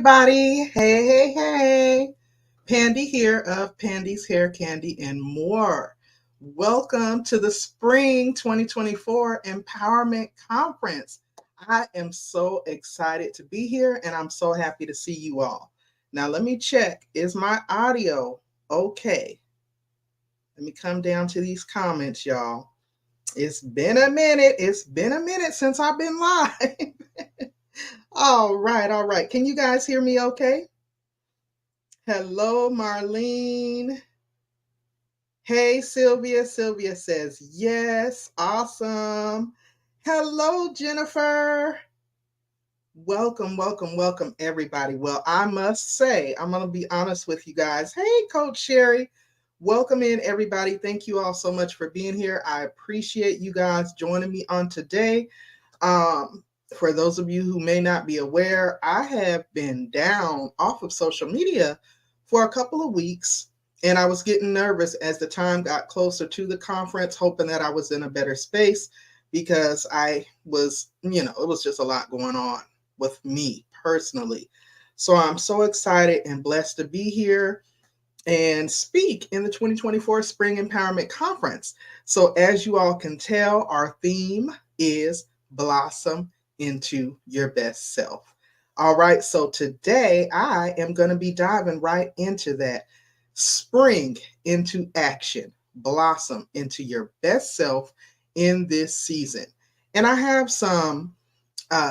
everybody. Hey. Pandy here of Pandy's Hair Candy and more. Welcome to the Spring 2024 Empowerment Conference. I am so excited to be here and I'm so happy to see you all. Now, let me check. Is my audio okay? Let me come down to these comments, y'all. It's been a minute. It's been a minute since I've been live. All right. Can you guys hear me okay? Hello, Marlene. Hey, Sylvia. Sylvia says yes. Awesome. Hello, Jennifer. Welcome, everybody. Well, I must say, I'm going to be honest with you guys. Hey, Coach Sherry. Welcome in, everybody. Thank you all so much for being here. I appreciate you guys joining me on today. For those of you who may not be aware, I have been down off of social media for a couple of weeks, and I was getting nervous as the time got closer to the conference, hoping that I was in a better space because I was, it was just a lot going on with me personally. So I'm so excited and blessed to be here and speak in the 2024 Spring Empowerment Conference. So as you all can tell, our theme is Blossom into Your Best Self. All right, so today I am going to be diving right into that. Spring into action, blossom into your best self in this season. And I have some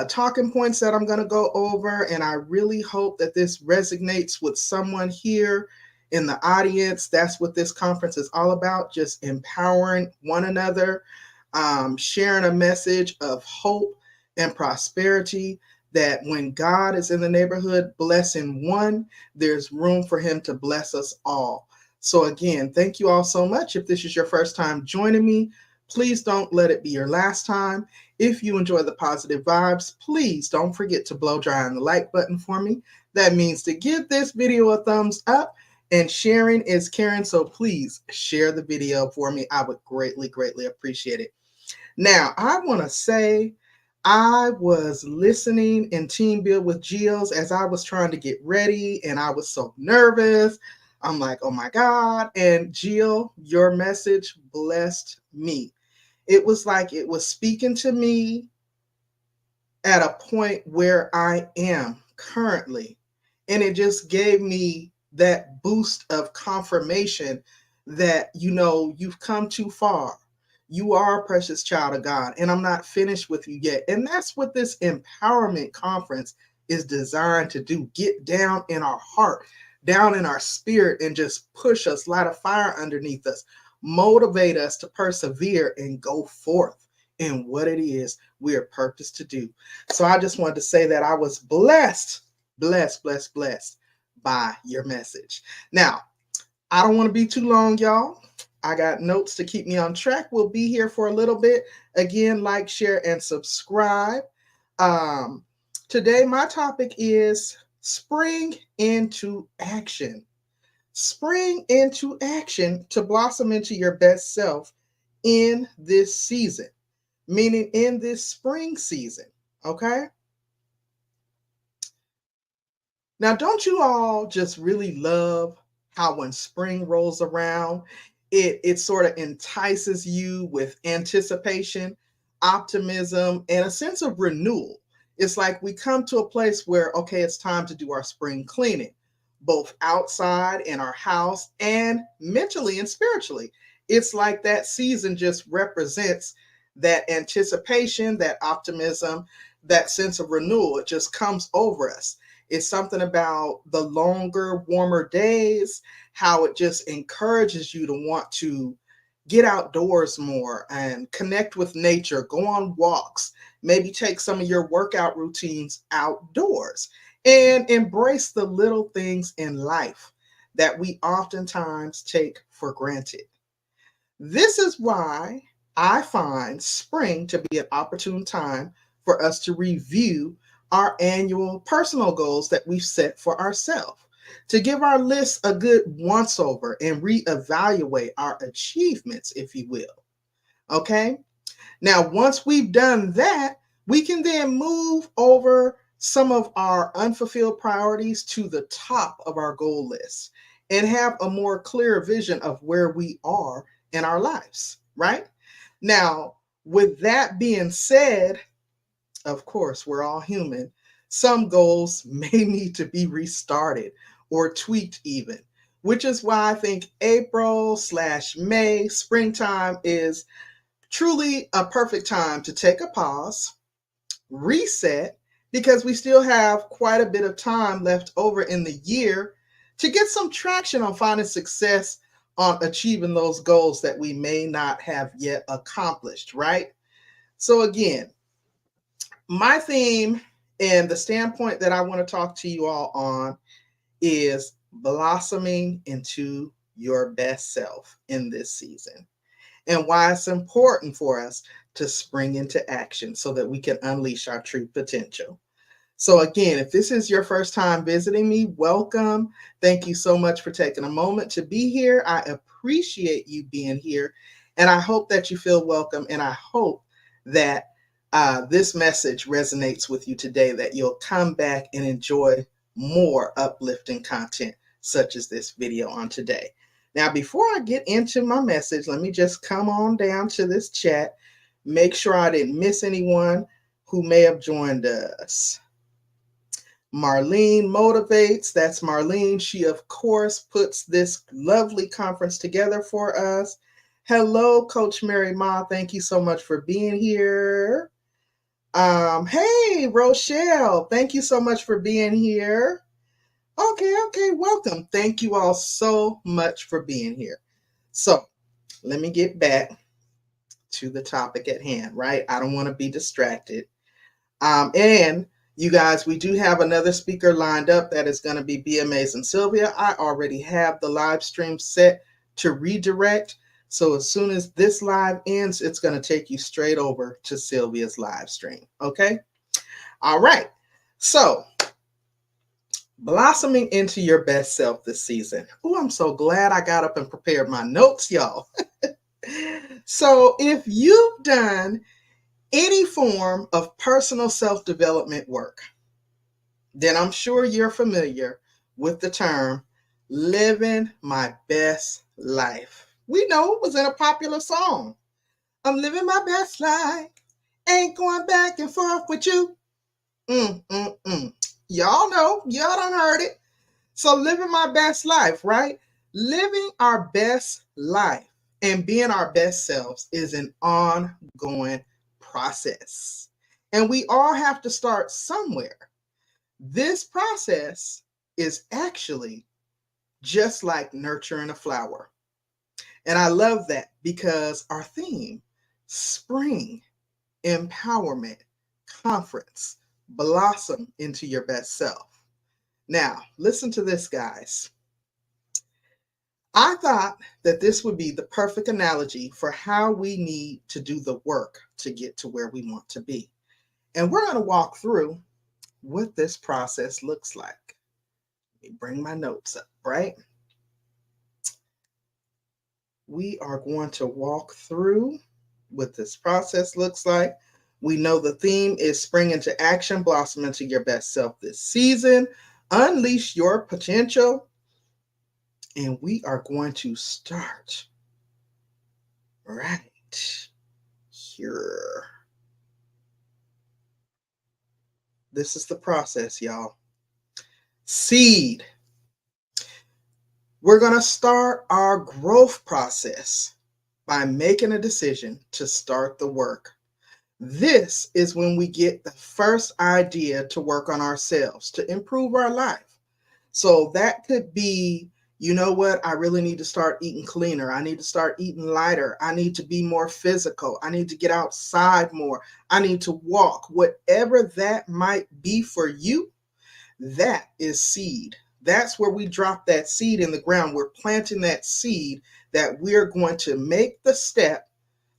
talking points that I'm going to go over, and I really hope that this resonates with someone here in the audience. That's what this conference is all about, just empowering one another, sharing a message of hope and prosperity, that when God is in the neighborhood blessing one, there's room for him to bless us all. So again, thank you all so much. If this is your first time joining me, please don't let it be your last time. If you enjoy the positive vibes, please don't forget to blow dry on the like button for me. That means to give this video a thumbs up, and sharing is caring. So please share the video for me. I would greatly appreciate it. Now, I want to say I was listening in Team Build with Geos as I was trying to get ready, and I was so nervous. I'm like, oh my God. And Geo, your message blessed me. It was like it was speaking to me at a point where I am currently. And it just gave me that boost of confirmation that, you've come too far. You are a precious child of God, and I'm not finished with you yet. And that's what this empowerment conference is designed to do. Get down in our heart, down in our spirit, and just push us, light a fire underneath us, motivate us to persevere and go forth in what it is we are purposed to do. So I just wanted to say that I was blessed by your message. Now, I don't want to be too long, y'all. I got notes to keep me on track. We'll be here for a little bit. Again, like, share, and subscribe. Today, my topic is spring into action. Spring into action to blossom into your best self in this season, meaning in this spring season, okay? Now, don't you all just really love how when spring rolls around, it sort of entices you with anticipation, optimism, and a sense of renewal? It's like we come to a place where, okay, it's time to do our spring cleaning, both outside in our house and mentally and spiritually. It's like that season just represents that anticipation, that optimism, that sense of renewal. It just comes over us. It's something about the longer, warmer days, how it just encourages you to want to get outdoors more and connect with nature, go on walks, maybe take some of your workout routines outdoors, and embrace the little things in life that we oftentimes take for granted. This is why I find spring to be an opportune time for us to review our annual personal goals that we've set for ourselves, to give our list a good once over and reevaluate our achievements, if you will. Okay? Now, once we've done that, we can then move over some of our unfulfilled priorities to the top of our goal list and have a more clear vision of where we are in our lives, right? Now, with that being said, of course, we're all human. Some goals may need to be restarted or tweaked, even, which is why I think April/May, springtime, is truly a perfect time to take a pause, reset, because we still have quite a bit of time left over in the year to get some traction on finding success on achieving those goals that we may not have yet accomplished, right? So, again, my theme and the standpoint that I want to talk to you all on is blossoming into your best self in this season, and why it's important for us to spring into action so that we can unleash our true potential. So, again, if this is your first time visiting me, welcome. Thank you so much for taking a moment to be here. I appreciate you being here, and I hope that you feel welcome. And I hope that this message resonates with you today, that you'll come back and enjoy more uplifting content such as this video on today. Now, before I get into my message, let me just come on down to this chat, make sure I didn't miss anyone who may have joined us. Marlene motivates. That's Marlene. She, of course, puts this lovely conference together for us. Hello, Coach Mary Ma. Thank you so much for being here. Hey, Rochelle. Thank you so much for being here. Okay, welcome. Thank you all so much for being here. So, let me get back to the topic at hand, right? I don't want to be distracted. And you guys, we do have another speaker lined up that is going to be BMA's and Sylvia. I already have the live stream set to redirect. So as soon as this live ends, it's going to take you straight over to Sylvia's live stream. Okay. All right. So blossoming into your best self this season. Oh, I'm so glad I got up and prepared my notes, y'all. So if you've done any form of personal self-development work, then I'm sure you're familiar with the term living my best life. We know it was in a popular song. I'm living my best life. Ain't going back and forth with you. Y'all know. Y'all done heard it. So living my best life, right? Living our best life and being our best selves is an ongoing process. And we all have to start somewhere. This process is actually just like nurturing a flower. And I love that because our theme, Spring Empowerment Conference, blossom into your best self. Now, listen to this, guys. I thought that this would be the perfect analogy for how we need to do the work to get to where we want to be. And we're going to walk through what this process looks like. Let me bring my notes up, right? We are going to walk through what this process looks like. We know the theme is spring into action, blossom into your best self this season, unleash your potential. And we are going to start right here. This is the process, y'all. Seed. We're going to start our growth process by making a decision to start the work. This is when we get the first idea to work on ourselves, to improve our life. So that could be, you know what, I really need to start eating cleaner. I need to start eating lighter. I need to be more physical. I need to get outside more. I need to walk. Whatever that might be for you, that is seed. That's where we drop that seed in the ground. We're planting that seed that we're going to make the step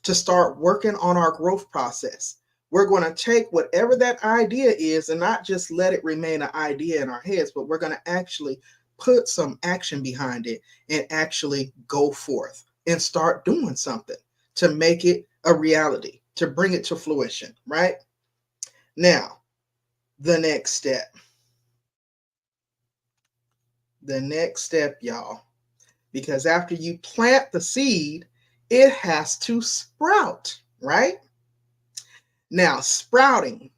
to start working on our growth process. We're going to take whatever that idea is and not just let it remain an idea in our heads, but we're going to actually put some action behind it and actually go forth and start doing something to make it a reality, to bring it to fruition, right? Now, The next step. The next step, y'all. Because after you plant the seed, it has to sprout, right? Now, sprouting.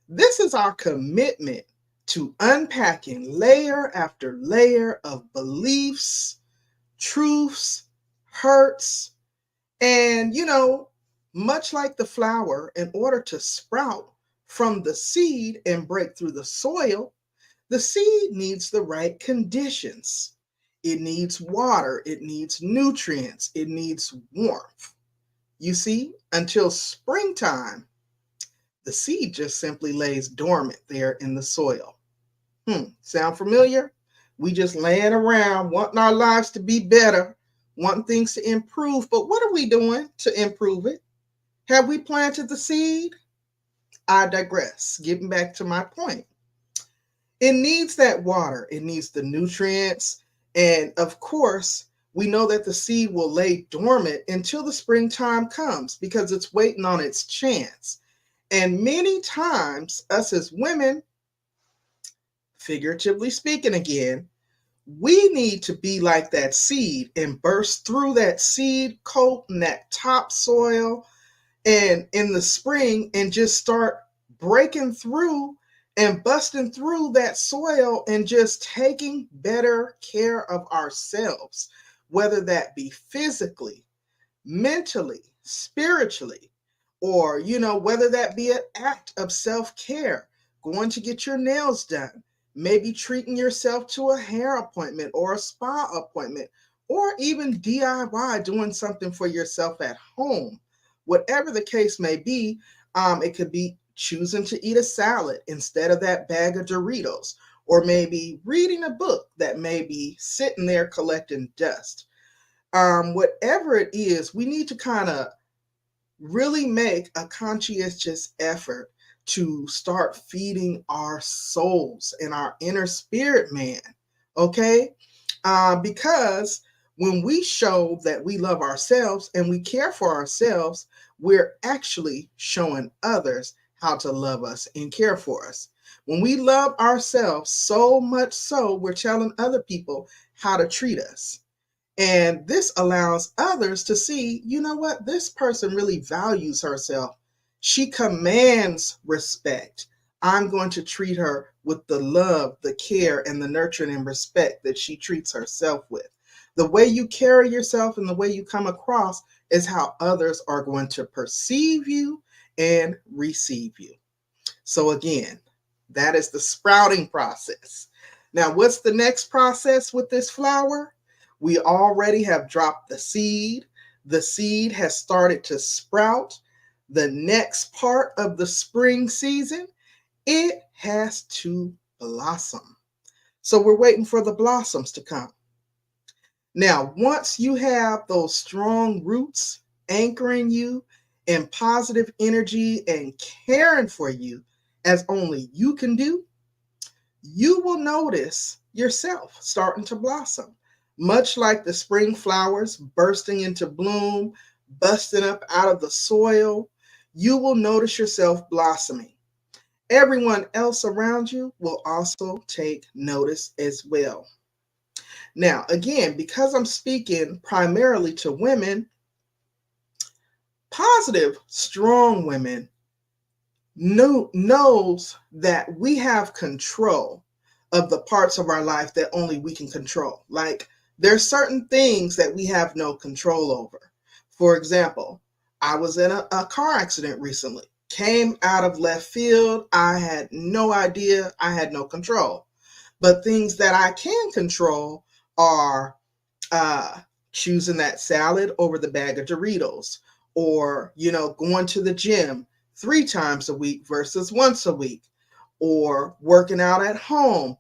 This is our commitment to unpacking layer after layer of beliefs, truths, hurts, and, much like the flower, in order to sprout from the seed and break through the soil, the seed needs the right conditions. It needs water, it needs nutrients, it needs warmth. You see, until springtime, the seed just simply lays dormant there in the soil. Sound familiar? We just laying around wanting our lives to be better, wanting things to improve, but what are we doing to improve it? Have we planted the seed? I digress. Getting back to my point. It needs that water, it needs the nutrients, and of course, we know that the seed will lay dormant until the springtime comes because it's waiting on its chance. And many times, us as women, figuratively speaking again, we need to be like that seed and burst through that seed coat and that topsoil and in the spring and just start breaking through and busting through that soil and just taking better care of ourselves, whether that be physically, mentally, spiritually, or, whether that be an act of self care, going to get your nails done, maybe treating yourself to a hair appointment or a spa appointment, or even DIY, doing something for yourself at home. Whatever the case may be, it could be choosing to eat a salad instead of that bag of Doritos, or maybe reading a book that may be sitting there collecting dust. Whatever it is, we need to kind of really make a conscientious effort to start feeding our souls and our inner spirit man. Okay? Because when we show that we love ourselves and we care for ourselves, we're actually showing others how to love us and care for us. When we love ourselves so much so, we're telling other people how to treat us. And this allows others to see, you know what, this person really values herself. She commands respect. I'm going to treat her with the love, the care, and the nurturing and respect that she treats herself with. The way you carry yourself and the way you come across is how others are going to perceive you and receive you. So, again, that is the sprouting process. Now, what's the next process with this flower? We already have dropped the seed. The seed has started to sprout. The next part of the spring season, it has to blossom. So we're waiting for the blossoms to come. Now, once you have those strong roots anchoring you in positive energy and caring for you as only you can do, you will notice yourself starting to blossom. Much like the spring flowers bursting into bloom, busting up out of the soil, you will notice yourself blossoming. Everyone else around you will also take notice as well. Now, again, because I'm speaking primarily to women, positive, strong women knows that we have control of the parts of our life that only we can control. Like, there's certain things that we have no control over. For example, I was in a car accident recently, came out of left field. I had no idea, I had no control. But things that I can control are uh, choosing that salad over the bag of Doritos, or, going to the gym 3 times a week versus once a week, or working out at home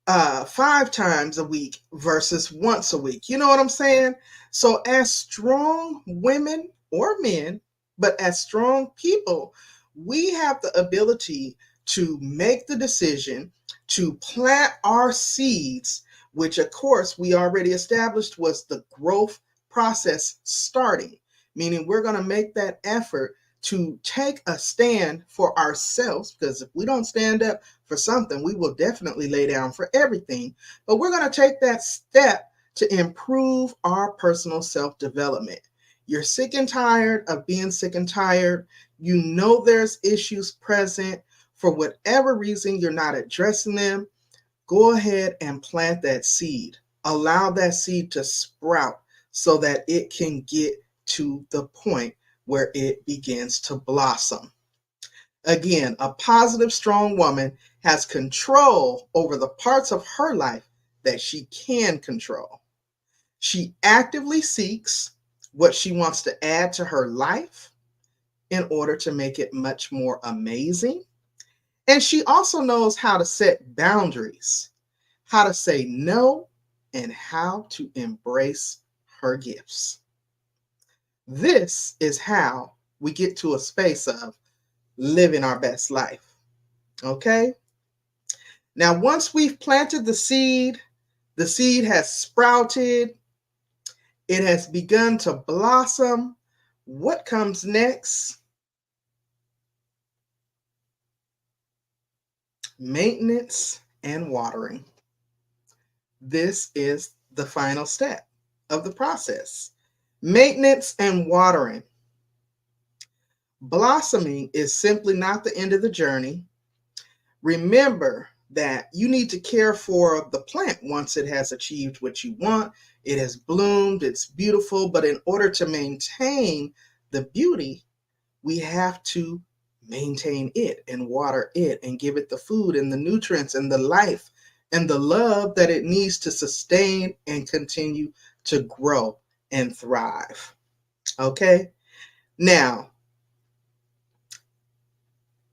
5 times a week versus once a week. You know what I'm saying? So, as strong women or men, but as strong people, we have the ability to make the decision to plant our seeds, which, of course, we already established was the growth process starting, meaning we're going to make that effort to take a stand for ourselves, because if we don't stand up for something, we will definitely lay down for everything. But we're going to take that step to improve our personal self development. You're sick and tired of being sick and tired. You know there's issues present. For whatever reason, you're not addressing them. Go ahead and plant that seed. Allow that seed to sprout so that it can get to the point where it begins to blossom. Again, a positive, strong woman has control over the parts of her life that she can control. She actively seeks what she wants to add to her life in order to make it much more amazing. And she also knows how to set boundaries, how to say no, and how to embrace her gifts. This is how we get to a space of living our best life. Okay? Now, once we've planted the seed has sprouted, it has begun to blossom. What comes next? Maintenance and watering. This is the final step of the process. Maintenance and watering. Blossoming is simply not the end of the journey. Remember that you need to care for the plant once it has achieved what you want. It has bloomed, it's beautiful, but in order to maintain the beauty, we have to maintain it and water it and give it the food and the nutrients and the life and the love that it needs to sustain and continue to grow and thrive. Okay? Now,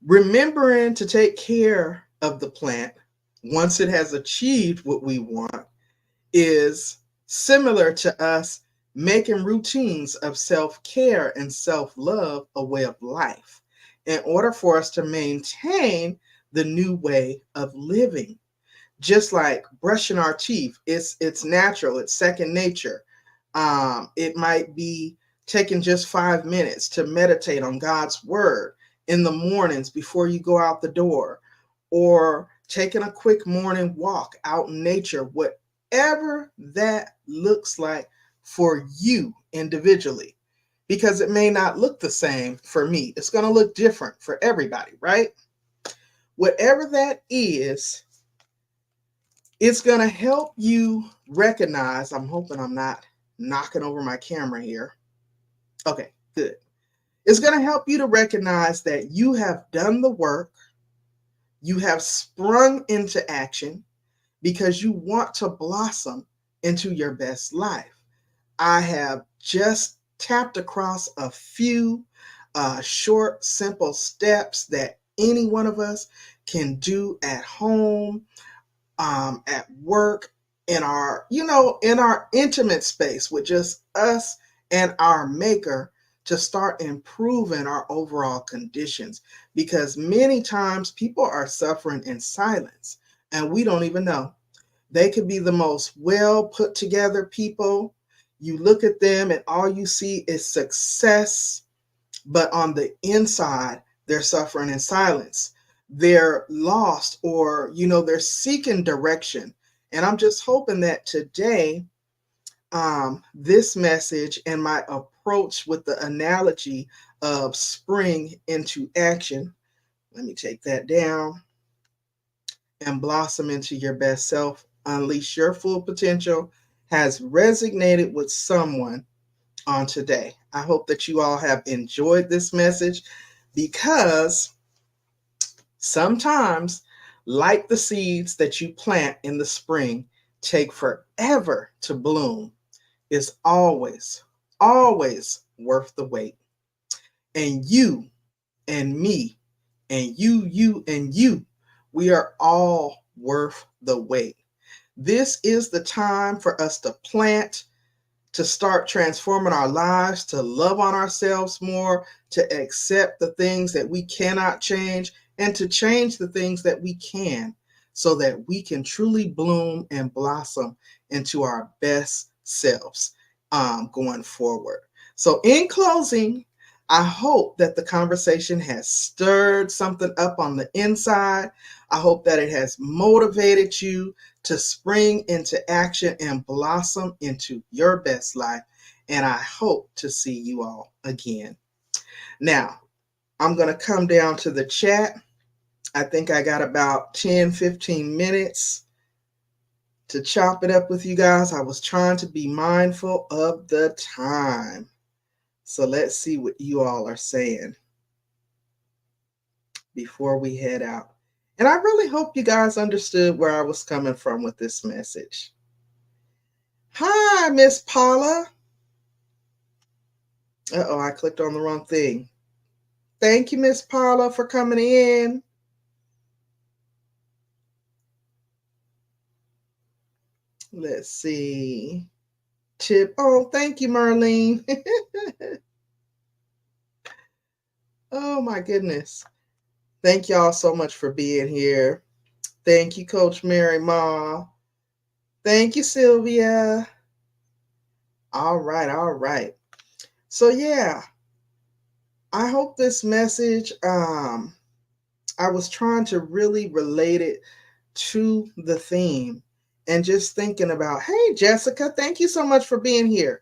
remembering to take care of the plant once it has achieved what we want is similar to us making routines of self-care and self-love a way of life in order for us to maintain the new way of living. Just like brushing our teeth, it's natural, it's second nature. It might be taking just 5 minutes to meditate on God's word in the mornings before you go out the door, or taking a quick morning walk out in nature, whatever that looks like for you individually, because it may not look the same for me. It's going to look different for everybody, right? Whatever that is, it's going to help you recognize. I'm hoping I'm not knocking over my camera here. Okay, good. It's going to help you to recognize that you have done the work. You have sprung into action because you want to blossom into your best life. I have just tapped across a few short, simple steps that any one of us can do at home, at work, in our, in our intimate space with just us and our maker, to start improving our overall conditions, because many times people are suffering in silence and we don't even know. They could be the most well put together people. You look at them and all you see is success, but on the inside, they're suffering in silence. They're lost, or, they're seeking direction. And I'm just hoping that today, this message and my approach with the analogy of spring into action, let me take that down, and blossom into your best self, unleash your full potential, has resonated with someone on today. I hope that you all have enjoyed this message, because sometimes, like the seeds that you plant in the spring take forever to bloom, is always, always worth the wait. And you and me and you and you, we are all worth the wait. This is the time for us to plant, to start transforming our lives, to love on ourselves more, to accept the things that we cannot change, and to change the things that we can, so that we can truly bloom and blossom into our best selves going forward. So in closing, I hope that the conversation has stirred something up on the inside. I hope that it has motivated you to spring into action and blossom into your best life. And I hope to see you all again. Now, I'm going to come down to the chat. I think I got about 10, 15 minutes to chop it up with you guys. I was trying to be mindful of the time. So let's see what you all are saying before we head out. And I really hope you guys understood where I was coming from with this message. Hi, Miss Paula. Uh-oh, I clicked on the wrong thing. Thank you, Miss Paula, for coming in. Let's see. Chip. Oh, thank you, Marlene. Oh, my goodness. Thank y'all so much for being here. Thank you, Coach Mary Ma. Thank you, Sylvia. All right, all right. So yeah, I hope this message, I was trying to really relate it to the theme and just thinking about, hey, Jessica, thank you so much for being here.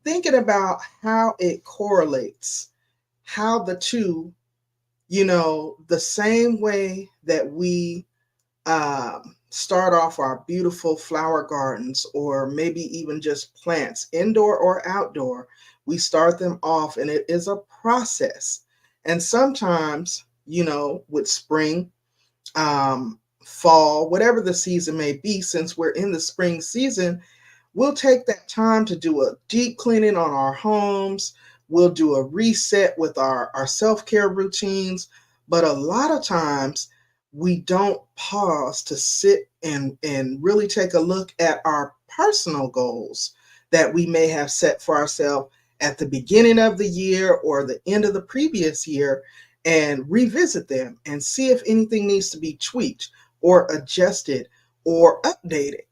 Thinking about how it correlates, how the two, the same way that we start off our beautiful flower gardens, or maybe even just plants, indoor or outdoor. We start them off, and it is a process. And sometimes, with spring, fall, whatever the season may be, since we're in the spring season, we'll take that time to do a deep cleaning on our homes. We'll do a reset with our self-care routines. But a lot of times we don't pause to sit and really take a look at our personal goals that we may have set for ourselves at the beginning of the year or the end of the previous year, and revisit them and see if anything needs to be tweaked or adjusted or updated.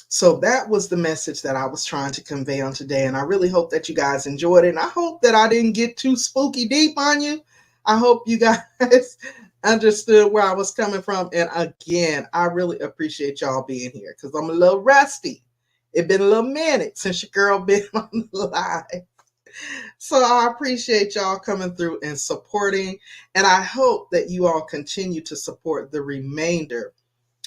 So that was the message that I was trying to convey on today. And I really hope that you guys enjoyed it. And I hope that I didn't get too spooky deep on you. I hope you guys understood where I was coming from. And again, I really appreciate y'all being here because I'm a little rusty. It's been a little minute since your girl been on the live. So I appreciate y'all coming through and supporting. And I hope that you all continue to support the remainder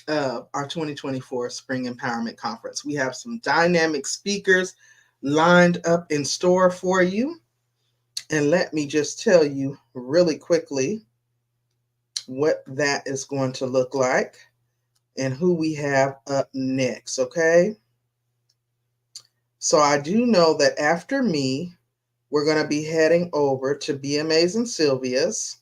of our 2024 Spring Empowerment Conference. We have some dynamic speakers lined up in store for you. And let me just tell you really quickly what that is going to look like and who we have up next, okay? So I do know that after me, we're going to be heading over to BMA's and Sylvia's.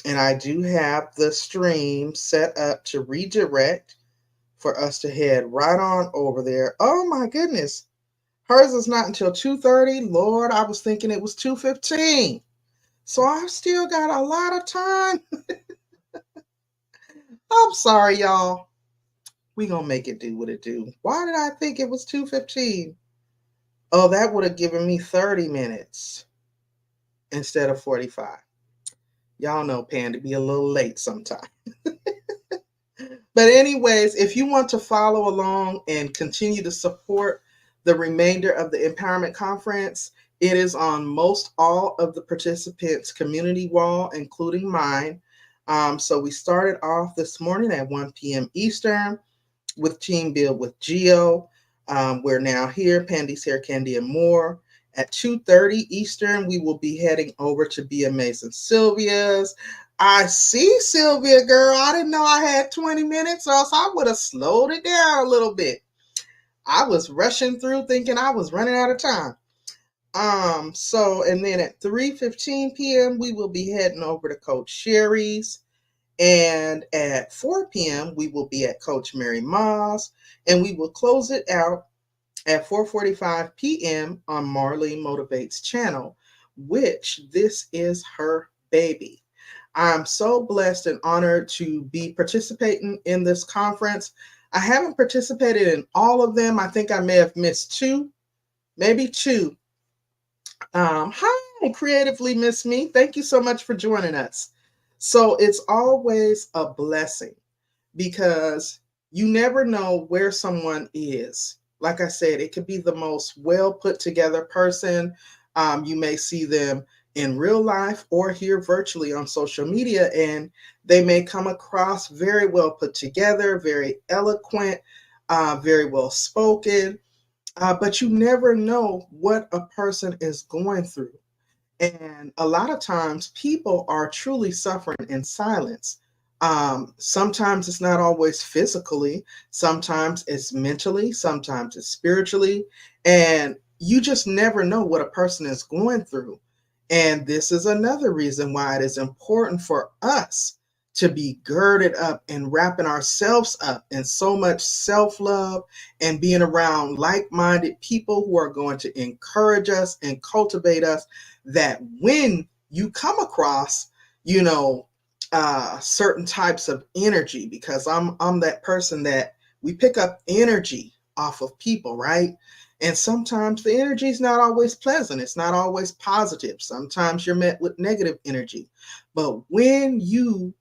And I do have the stream set up to redirect for us to head right on over there. Oh my goodness. Hers is not until 2:30. Lord, I was thinking it was 2:15. So I've still got a lot of time. I'm sorry, y'all. We gonna make it do what it do. Why did I think it was 2:15? Oh, that would have given me 30 minutes instead of 45. Y'all know Panda be a little late sometimes. But anyways, if you want to follow along and continue to support the remainder of the Empowerment Conference, it is on most all of the participants' community wall, including mine. So we started off this morning at 1 p.m. Eastern with Team Build with Geo. We're now here, Pandy's Hair, Candy, and More. At 2:30 Eastern, we will be heading over to Be Amazing Sylvia's. I see, Sylvia, girl. I didn't know I had 20 minutes, or else I would have slowed it down a little bit. I was rushing through thinking I was running out of time. And then at 3:15 p.m., we will be heading over to Coach Sherry's. And at 4 p.m., we will be at Coach Mary Ma's. And we will close it out at 4:45 p.m. on Marlene Motivates channel, which this is her baby. I'm so blessed and honored to be participating in this conference. I haven't participated in all of them. I think I may have missed two, maybe two. Hi, Creatively Miss Me. Thank you so much for joining us. So it's always a blessing because you never know where someone is. Like I said, it could be the most well put together person. You may see them in real life or here virtually on social media, and they may come across very well put together, very eloquent, very well spoken. But you never know what a person is going through. And a lot of times people are truly suffering in silence. Sometimes it's not always physically, sometimes it's mentally, sometimes it's spiritually. And you just never know what a person is going through. And this is another reason why it is important for us to be girded up and wrapping ourselves up in so much self love and being around like minded people who are going to encourage us and cultivate us, that when you come across, you know, certain types of energy, because I'm that person that we pick up energy off of people, right? And sometimes the energy is not always pleasant. It's not always positive. Sometimes you're met with negative energy. But when you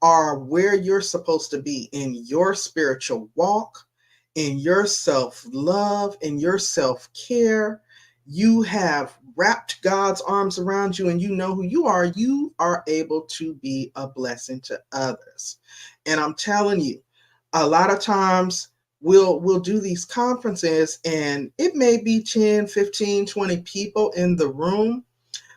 are where you're supposed to be in your spiritual walk, in your self love, in your self care, you have wrapped God's arms around you and you know who you are able to be a blessing to others. And I'm telling you, a lot of times we'll do these conferences and it may be 10, 15, 20 people in the room,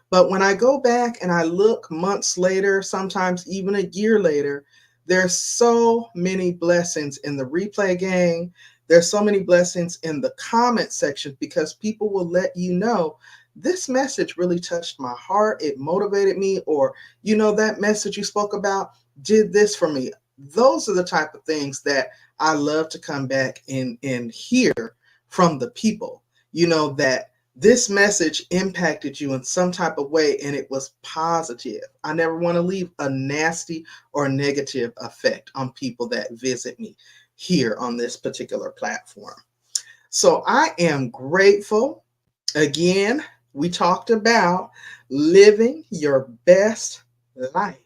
but when I go back and I look months later, sometimes even a year later, there's so many blessings in the replay game. There's so many blessings in the comment section because people will let you know this message really touched my heart. It motivated me, or, that message you spoke about did this for me. Those are the type of things that I love to come back and hear from the people, that this message impacted you in some type of way and it was positive. I never want to leave a nasty or negative effect on people that visit me here on this particular platform. So I am grateful. Again, we talked about living your best life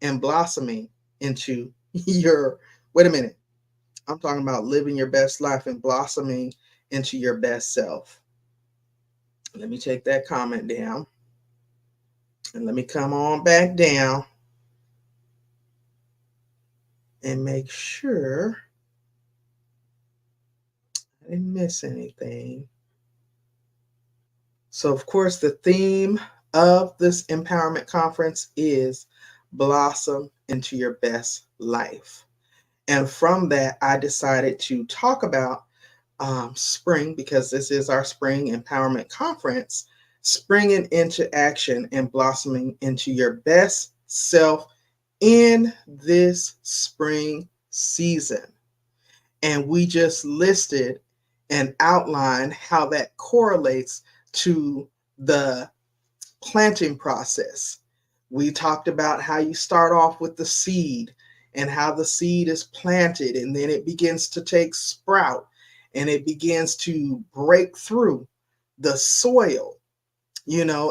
and blossoming into your, wait a minute, I'm talking about living your best life and blossoming into your best self. Let me take that comment down and let me come on back down and make sure I didn't miss anything. So, of course, the theme of this empowerment conference is blossom into your best life. And from that, I decided to talk about spring, because this is our spring empowerment conference, springing into action and blossoming into your best self in this spring season. And we just listed and outlined how that correlates to the planting process. We talked about how you start off with the seed and how the seed is planted and then it begins to take sprout and it begins to break through the soil, and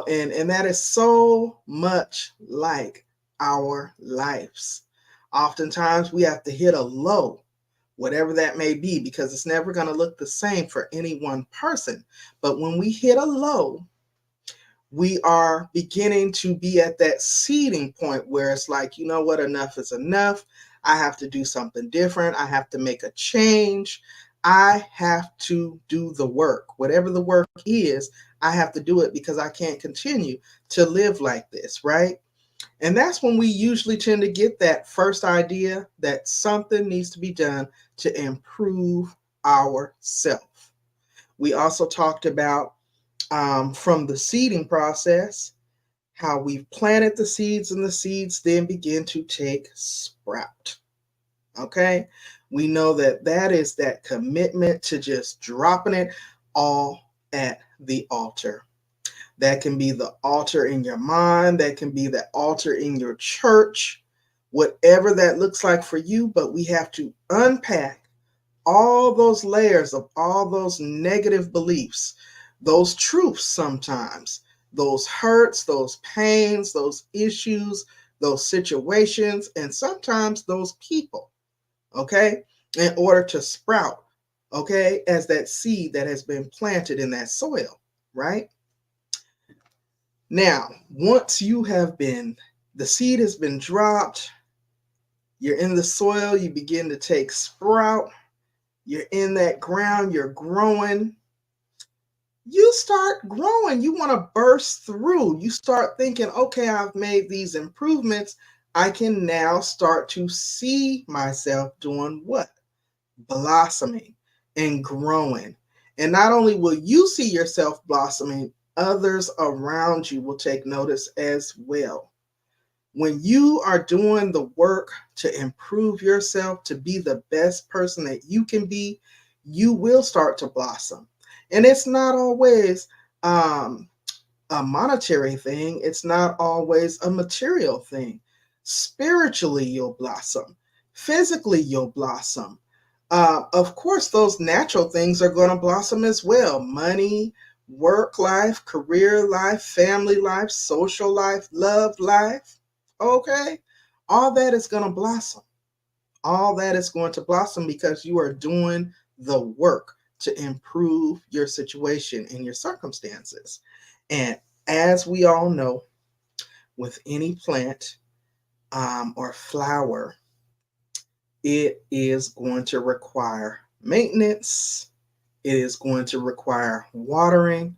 that is so much like our lives. Oftentimes we have to hit a low, whatever that may be, because it's never going to look the same for any one person. But when we hit a low, we are beginning to be at that seeding point where it's like, you know what, enough is enough. I have to do something different. I have to make a change. I have to do the work. Whatever the work is, I have to do it because I can't continue to live like this, right? And that's when we usually tend to get that first idea that something needs to be done to improve ourself. We also talked about from the seeding process, how we've planted the seeds and the seeds then begin to take sprout. Okay. We know that that is that commitment to just dropping it all at the altar. That can be the altar in your mind, that can be the altar in your church, whatever that looks like for you. But we have to unpack all those layers of all those negative beliefs those truths sometimes, those hurts, those pains, those issues, those situations, and sometimes those people, okay, in order to sprout, okay, as that seed that has been planted in that soil, right? Now, once the seed has been dropped, you're in the soil, you begin to take sprout, you're in that ground, you're growing, you start growing. You want to burst through. You start thinking, okay, I've made these improvements. I can now start to see myself doing what? Blossoming and growing. And not only will you see yourself blossoming, others around you will take notice as well. When you are doing the work to improve yourself, to be the best person that you can be, you will start to blossom. And it's not always um, a monetary thing, it's not always a material thing. Spiritually, you'll blossom, physically, you'll blossom. Of course, those natural things are going to blossom as well: money, work life, career life, family life, social life, love life. Okay, all that is going to blossom. All that is going to blossom because you are doing the work to improve your situation and your circumstances. And as we all know, with any plant or flower, it is going to require maintenance. It is going to require watering,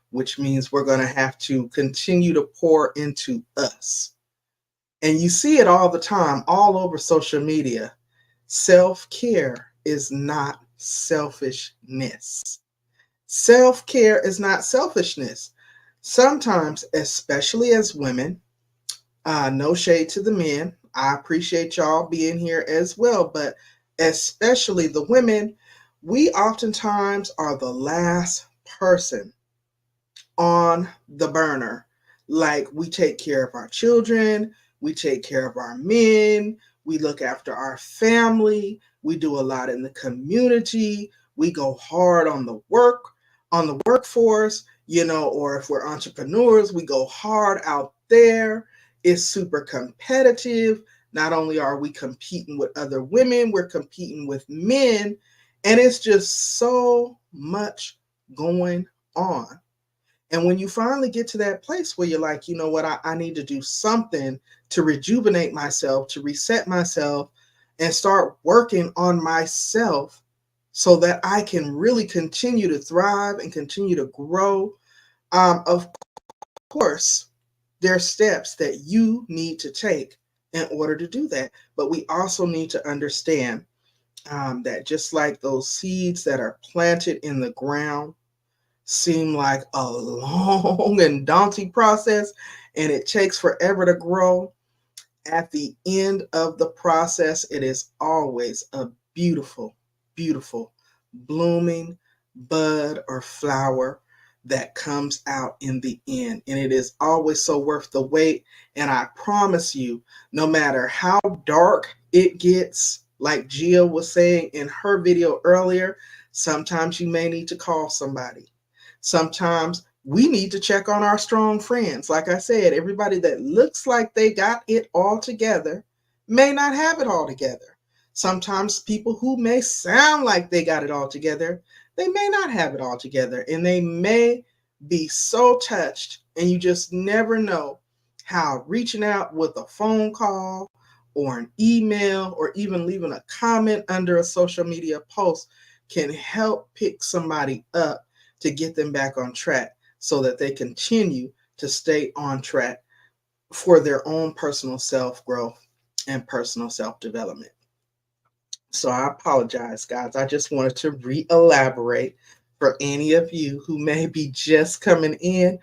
which means we're going to have to continue to pour into us. And you see it all the time, all over social media. Self care is not selfishness. Self care is not selfishness. Sometimes, especially as women, no shade to the men. I appreciate y'all being here as well, but especially the women, we oftentimes are the last person on the burner. Like, we take care of our children, we take care of our men, we look after our family, we do a lot in the community, we go hard on the workforce, or if we're entrepreneurs, we go hard out there. It's super competitive. Not only are we competing with other women, we're competing with men, and it's just so much going on. And when you finally get to that place where you're like, you know what, I need to do something to rejuvenate myself, to reset myself, and start working on myself so that I can really continue to thrive and continue to grow. Of course, there are steps that you need to take in order to do that. But we also need to understand that just like those seeds that are planted in the ground, seem like a long and daunting process and it takes forever to grow, at the end of the process, it is always a beautiful, beautiful blooming bud or flower that comes out in the end. And it is always so worth the wait. And I promise you, no matter how dark it gets, like Gia was saying in her video earlier, sometimes you may need to call somebody. Sometimes we need to check on our strong friends. Like I said, everybody that looks like they got it all together may not have it all together. Sometimes people who may sound like they got it all together, they may not have it all together, and they may be so touched, and you just never know how reaching out with a phone call or an email or even leaving a comment under a social media post can help pick somebody up to get them back on track so that they continue to stay on track for their own personal self growth and personal self development. So I apologize, guys. I just wanted to re elaborate for any of you who may be just coming in,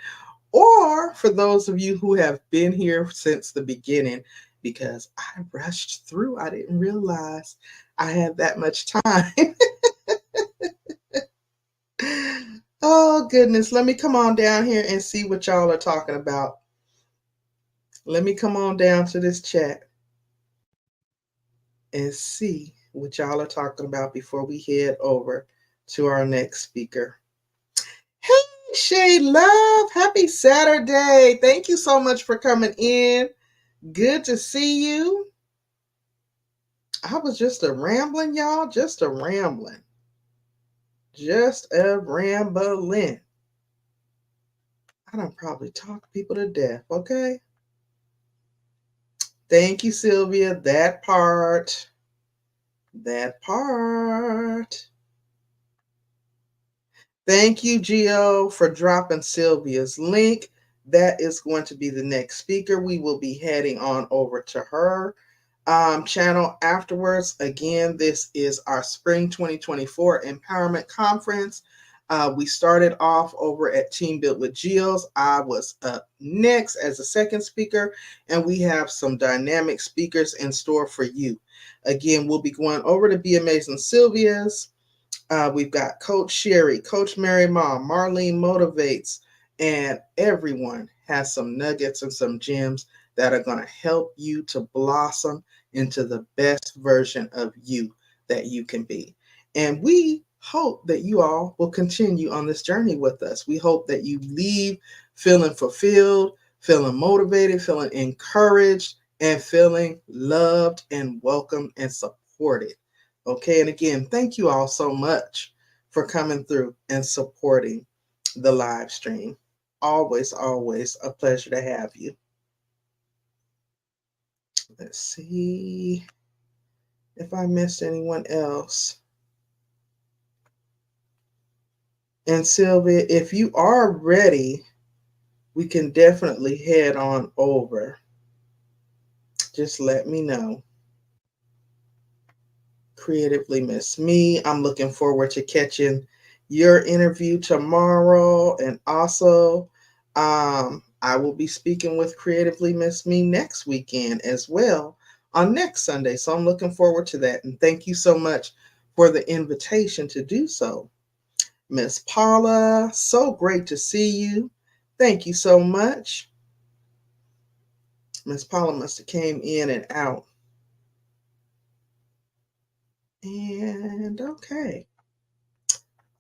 or for those of you who have been here since the beginning, because I rushed through. I didn't realize I had that much time. Oh, goodness. Let me come on down here and see what y'all are talking about. Let me come on down to this chat and see what y'all are talking about before we head over to our next speaker. Hey, Shay Love, happy Saturday. Thank you so much for coming in. Good to see you. I was just a rambling, y'all. Just a rambling. Just a rambling. I don't probably talk people to death, okay? Thank you, Sylvia. That part. That part. Thank you, Gio, for dropping Sylvia's link. That is going to be the next speaker. We will be heading on over to her channel afterwards. Again, this is our Spring 2024 Empowerment Conference. We started off over at Team Built with Geos. I was up next as a second speaker, and we have some dynamic speakers in store for you. Again, we'll be going over to Be Amazing Sylvia's. We've got Coach Sherry, Coach Mary Mom, Marlene Motivates, and everyone has some nuggets and some gems that are going to help you to blossom into the best version of you that you can be. And we hope that you all will continue on this journey with us. We hope that you leave feeling fulfilled, feeling motivated, feeling encouraged, and feeling loved and welcomed and supported. Okay, and again, thank you all so much for coming through and supporting the live stream. Always, always a pleasure to have you. Let's see if I missed anyone else. And Sylvia, if you are ready, we can definitely head on over. Just let me know. Creatively Miss Me. I'm looking forward to catching your interview tomorrow. And also, I will be speaking with Creatively Miss Me next weekend as well on next Sunday. So I'm looking forward to that. And thank you so much for the invitation to do so. Miss Paula, so great to see you. Thank you so much. Miss Paula must have came in and out. And okay.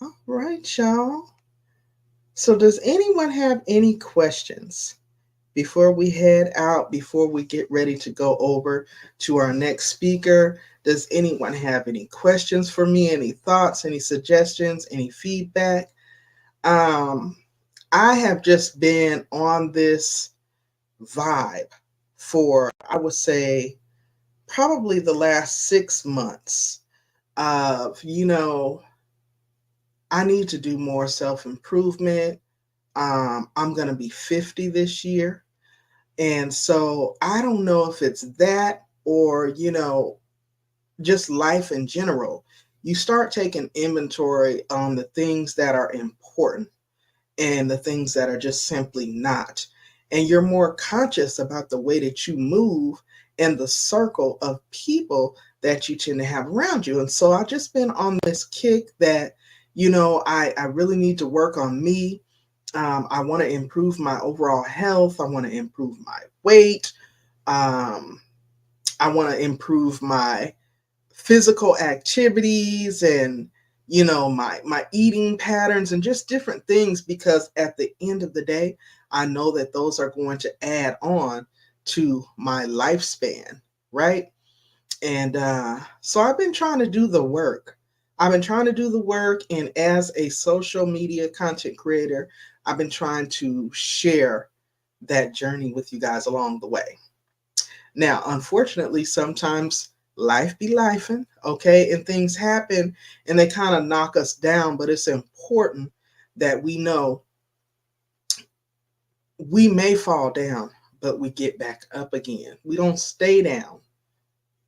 All right, y'all. So does anyone have any questions before we head out, before we get ready to go over to our next speaker? Does anyone have any questions for me, any thoughts, any suggestions, any feedback? I have just been on this vibe for, I would say, probably the last 6 months of, I need to do more self-improvement. I'm going to be 50 this year. And so I don't know if it's that or, just life in general. You start taking inventory on the things that are important and the things that are just simply not. And you're more conscious about the way that you move and the circle of people that you tend to have around you. And so I've just been on this kick that, I really need to work on me. I want to improve my overall health. I want to improve my weight. I want to improve my physical activities and my eating patterns and just different things, because at the end of the day, I know that those are going to add on to my lifespan, right? And so I've been trying to do the work. And as a social media content creator, I've been trying to share that journey with you guys along the way. Now, unfortunately, sometimes life be lifing, okay? And things happen and they kind of knock us down, but it's important that we know we may fall down, but we get back up again. We don't stay down,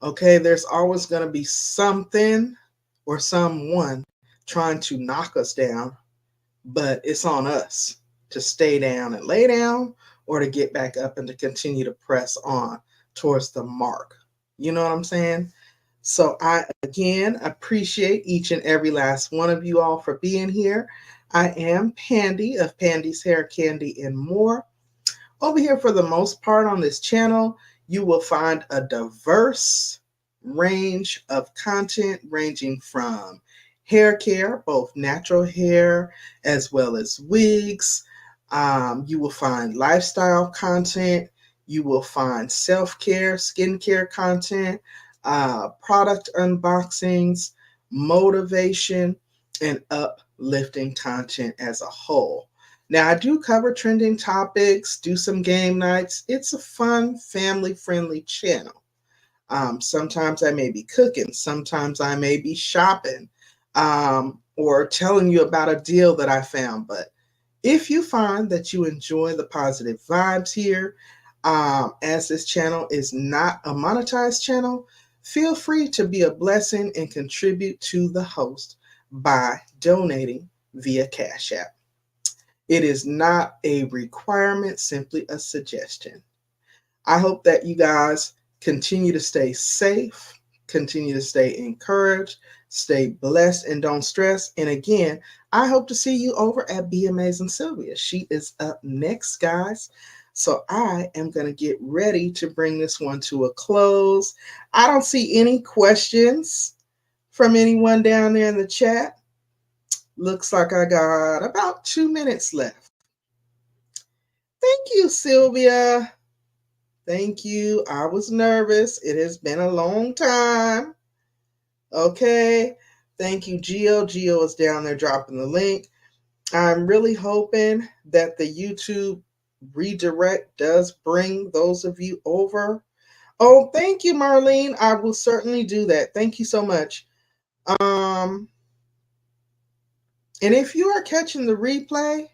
okay? There's always going to be something or someone trying to knock us down, but it's on us to stay down and lay down, or to get back up and to continue to press on towards the mark. You know what I'm saying? So I, again, appreciate each and every last one of you all for being here. I am Pandy of Pandy's Hair, Candy, and More. Over here, for the most part on this channel, you will find a diverse range of content ranging from hair care, both natural hair as well as wigs. You will find lifestyle content. You will find self care, skincare content, product unboxings, motivation, and uplifting content as a whole. Now, I do cover trending topics, do some game nights. It's a fun, family friendly channel. Sometimes I may be cooking, sometimes I may be shopping, or telling you about a deal that I found. But if you find that you enjoy the positive vibes here, as this channel is not a monetized channel, feel free to be a blessing and contribute to the host by donating via Cash App. It is not a requirement, simply a suggestion. I hope that you guys continue to stay safe, continue to stay encouraged, stay blessed, and don't stress. And again, I hope to see you over at Be Amazing Sylvia. She is up next, guys. So I am going to get ready to bring this one to a close. I don't see any questions from anyone down there in the chat. Looks like I got about 2 minutes left. Thank you, Sylvia. Thank you. I was nervous. It has been a long time. Okay. Thank you, Gio. Gio is down there dropping the link. I'm really hoping that the YouTube redirect does bring those of you over. Oh, thank you, Marlene. I will certainly do that. Thank you so much. And if you are catching the replay,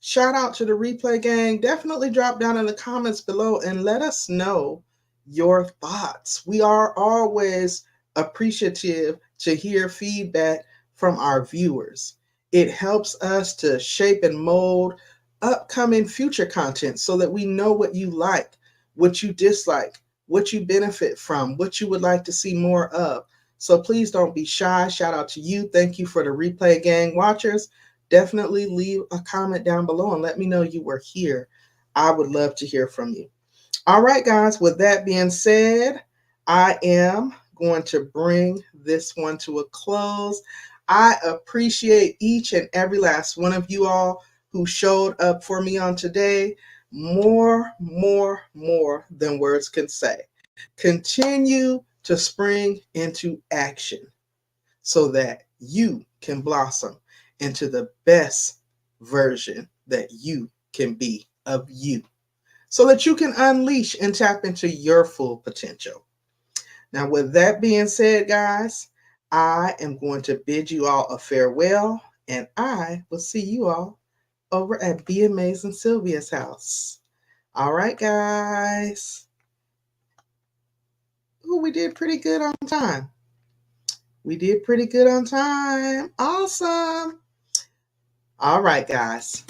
shout out to the replay gang. Definitely drop down in the comments below and let us know your thoughts. We are always appreciative to hear feedback from our viewers. It helps us to shape and mold upcoming future content so that we know what you like, what you dislike, what you benefit from, what you would like to see more of. So please don't be shy. Shout out to you. Thank you for the replay gang watchers. Definitely leave a comment down below and let me know you were here. I would love to hear from you. All right, guys, with that being said, I am going to bring this one to a close. I appreciate each and every last one of you all who showed up for me on today. More than words can say. Continue to spring into action so that you can blossom into the best version that you can be of you, so that you can unleash and tap into your full potential. Now, with that being said, guys, I am going to bid you all a farewell, and I will see you all over at Be Amazing Sylvia's house. All right, guys. Ooh, we did pretty good on time. We did pretty good on time. Awesome. All right, guys.